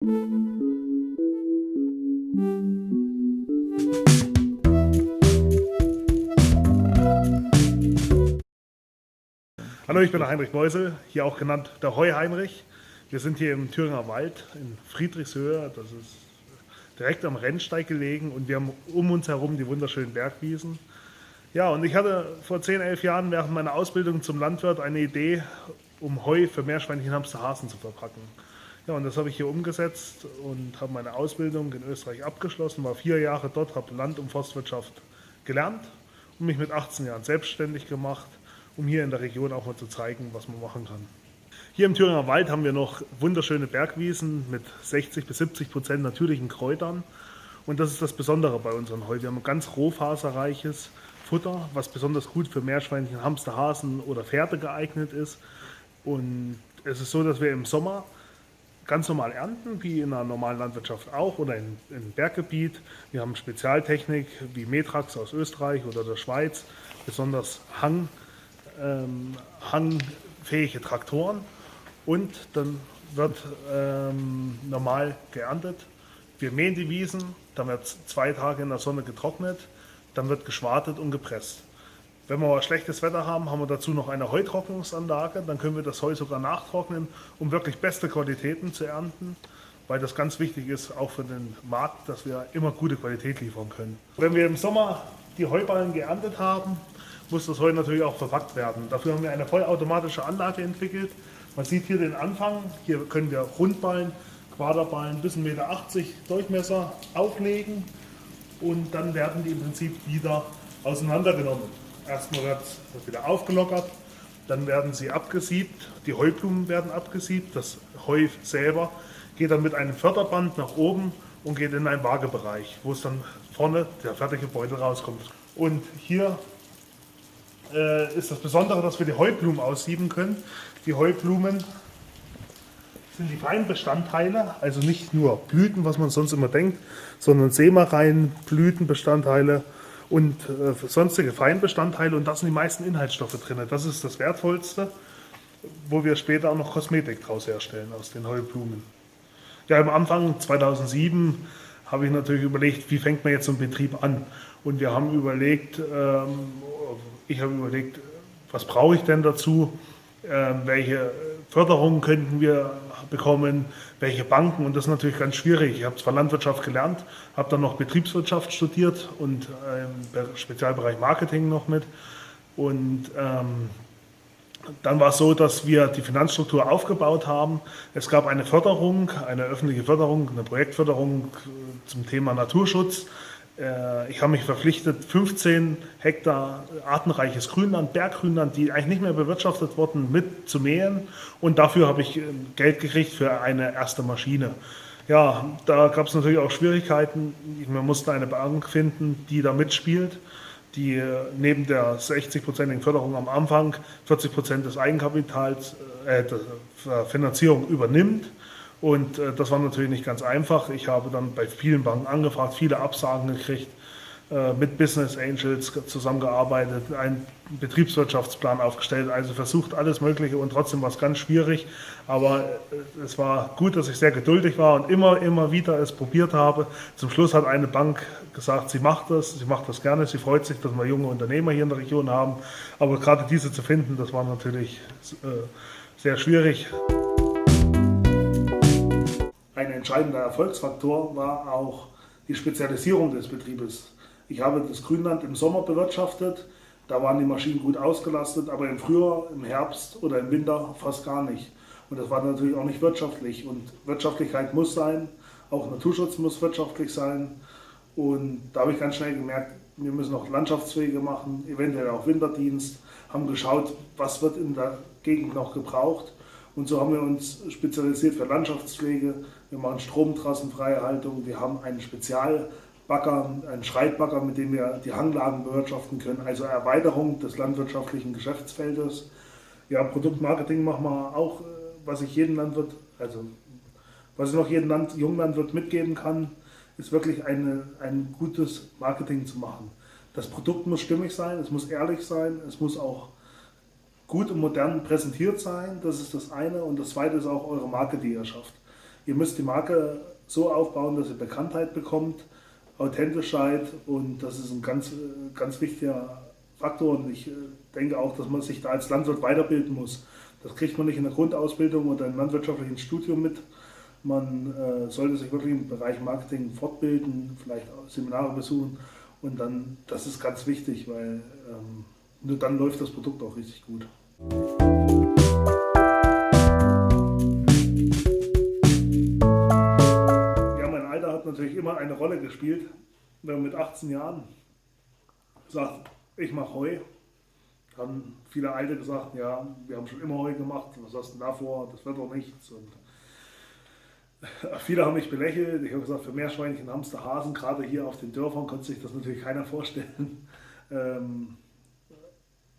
Hallo, ich bin der Heinrich Beusel, hier auch genannt der Heu-Heinrich. Wir sind hier im Thüringer Wald in Friedrichshöhe, das ist direkt am Rennsteig gelegen und wir haben um uns herum die wunderschönen Bergwiesen. Ja, und ich hatte vor 10, 11 Jahren während meiner Ausbildung zum Landwirt eine Idee, um Heu für Meerschweinchen, Hamster, Hasen zu verpacken. Ja, und das habe ich hier umgesetzt und habe meine Ausbildung in Österreich abgeschlossen, war 4 Jahre dort, habe Land- und Forstwirtschaft gelernt und mich mit 18 Jahren selbstständig gemacht, um hier in der Region auch mal zu zeigen, was man machen kann. Hier im Thüringer Wald haben wir noch wunderschöne Bergwiesen mit 60-70% natürlichen Kräutern. Und das ist das Besondere bei unseren Heu. Wir haben ein ganz rohfaserreiches Futter, was besonders gut für Meerschweinchen, Hamster, Hasen oder Pferde geeignet ist. Und es ist so, dass wir im Sommer ganz normal ernten, wie in einer normalen Landwirtschaft auch oder im Berggebiet. Wir haben Spezialtechnik wie Metrax aus Österreich oder der Schweiz, besonders hangfähige Traktoren. Und dann wird normal geerntet. Wir mähen die Wiesen, dann wird 2 Tage in der Sonne getrocknet, dann wird geschwartet und gepresst. Wenn wir aber schlechtes Wetter haben, haben wir dazu noch eine Heutrocknungsanlage, dann können wir das Heu sogar nachtrocknen, um wirklich beste Qualitäten zu ernten, weil das ganz wichtig ist, auch für den Markt, dass wir immer gute Qualität liefern können. Wenn wir im Sommer die Heuballen geerntet haben, muss das Heu natürlich auch verpackt werden. Dafür haben wir eine vollautomatische Anlage entwickelt. Man sieht hier den Anfang, hier können wir Rundballen, Quaderballen bis 1,80 Meter Durchmesser auflegen und dann werden die im Prinzip wieder auseinandergenommen. Erstmal wird wieder aufgelockert, dann werden sie abgesiebt, die Heublumen werden abgesiebt, das Heu selber geht dann mit einem Förderband nach oben und geht in einen Waagebereich, wo es dann vorne der fertige Beutel rauskommt. Und hier ist das Besondere, dass wir die Heublumen aussieben können. Die Heublumen sind die Feinbestandteile, also nicht nur Blüten, was man sonst immer denkt, sondern Sämereien, Blütenbestandteile und sonstige Feinbestandteile, und da sind die meisten Inhaltsstoffe drin. Das ist das Wertvollste, wo wir später auch noch Kosmetik daraus herstellen aus den Heublumen. Ja, am Anfang 2007 habe ich natürlich überlegt, wie fängt man jetzt so einen Betrieb an? Und wir haben überlegt, ich habe überlegt, was brauche ich denn dazu? Welche Förderungen könnten wir bekommen, welche Banken, und das ist natürlich ganz schwierig. Ich habe zwar Landwirtschaft gelernt, habe dann noch Betriebswirtschaft studiert und im Spezialbereich Marketing noch mit. Und dann war es so, dass wir die Finanzstruktur aufgebaut haben. Es gab eine Förderung, eine öffentliche Förderung, eine Projektförderung zum Thema Naturschutz. Ich habe mich verpflichtet, 15 Hektar artenreiches Grünland, Berggrünland, die eigentlich nicht mehr bewirtschaftet wurden, mit zu mähen. Und dafür habe ich Geld gekriegt für eine erste Maschine. Ja, da gab es natürlich auch Schwierigkeiten. Wir mussten eine Bank finden, die da mitspielt, die neben der 60%igen Förderung am Anfang 40% des Eigenkapitals, der Finanzierung übernimmt. Und das war natürlich nicht ganz einfach. Ich habe dann bei vielen Banken angefragt, viele Absagen gekriegt, mit Business Angels zusammengearbeitet, einen Betriebswirtschaftsplan aufgestellt, also versucht alles Mögliche, und trotzdem war es ganz schwierig. Aber es war gut, dass ich sehr geduldig war und immer wieder es probiert habe. Zum Schluss hat eine Bank gesagt, sie macht das gerne, sie freut sich, dass wir junge Unternehmer hier in der Region haben. Aber gerade diese zu finden, das war natürlich sehr schwierig. Ein entscheidender Erfolgsfaktor war auch die Spezialisierung des Betriebes. Ich habe das Grünland im Sommer bewirtschaftet, da waren die Maschinen gut ausgelastet, aber im Frühjahr, im Herbst oder im Winter fast gar nicht. Und das war natürlich auch nicht wirtschaftlich. Und Wirtschaftlichkeit muss sein, auch Naturschutz muss wirtschaftlich sein. Und da habe ich ganz schnell gemerkt, wir müssen auch Landschaftspflege machen, eventuell auch Winterdienst, haben geschaut, was wird in der Gegend noch gebraucht. Und so haben wir uns spezialisiert für Landschaftspflege. Wir machen Stromtrassenfreihaltung, wir haben einen Spezialbagger, einen Schreitbagger, mit dem wir die Hanglagen bewirtschaften können, also Erweiterung des landwirtschaftlichen Geschäftsfeldes. Ja, Produktmarketing machen wir auch, was ich noch jedem Junglandwirt mitgeben kann, ist wirklich ein gutes Marketing zu machen. Das Produkt muss stimmig sein, es muss ehrlich sein, es muss auch gut und modern präsentiert sein, das ist das eine. Und das zweite ist auch eure Marke, die ihr schafft. ihr müsst die Marke so aufbauen, dass sie Bekanntheit bekommt, Authentischheit, und das ist ein ganz wichtiger Faktor, und ich denke auch, dass man sich da als Landwirt weiterbilden muss. Das kriegt man nicht in der Grundausbildung oder im landwirtschaftlichen Studium mit. Man sollte sich wirklich im Bereich Marketing fortbilden, vielleicht auch Seminare besuchen, und dann, das ist ganz wichtig, weil nur dann läuft das Produkt auch richtig gut. Ja, mein Alter hat natürlich immer eine Rolle gespielt. Wenn man mit 18 Jahren sagt, ich mache Heu, haben viele Alte gesagt, ja, wir haben schon immer Heu gemacht, was hast du denn da vor, das wird doch nichts. Und viele haben mich belächelt. Ich habe gesagt, für Meerschweinchen, Hamster, Hasen, gerade hier auf den Dörfern, konnte sich das natürlich keiner vorstellen.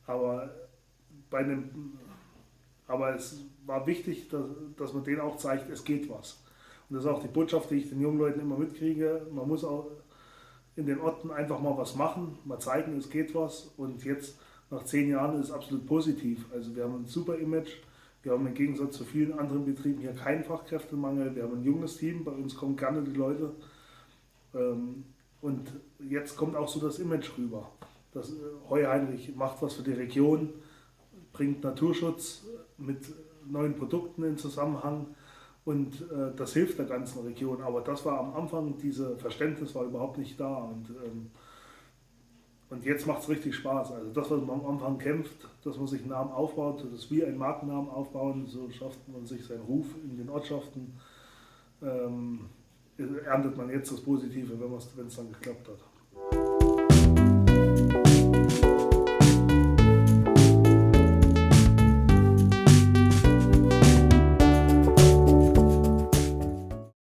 Aber, aber es war wichtig, dass man denen auch zeigt, es geht was. Und das ist auch die Botschaft, die ich den jungen Leuten immer mitkriege. Man muss auch in den Orten einfach mal was machen, mal zeigen, es geht was. Und jetzt, nach 10 Jahren, ist es absolut positiv. Also wir haben ein super Image. Wir haben im Gegensatz zu vielen anderen Betrieben hier keinen Fachkräftemangel. Wir haben ein junges Team, bei uns kommen gerne die Leute. Und jetzt kommt auch so das Image rüber. Das Heu Heinrich macht was für die Region, bringt Naturschutz mit neuen Produkten in Zusammenhang, und das hilft der ganzen Region. Aber das war am Anfang, dieses Verständnis war überhaupt nicht da. Und jetzt macht es richtig Spaß. Also das, was man am Anfang kämpft, dass man sich einen Namen aufbaut, das ist wie ein Markennamen aufbauen, so schafft man sich seinen Ruf in den Ortschaften, erntet man jetzt das Positive, wenn es dann geklappt hat.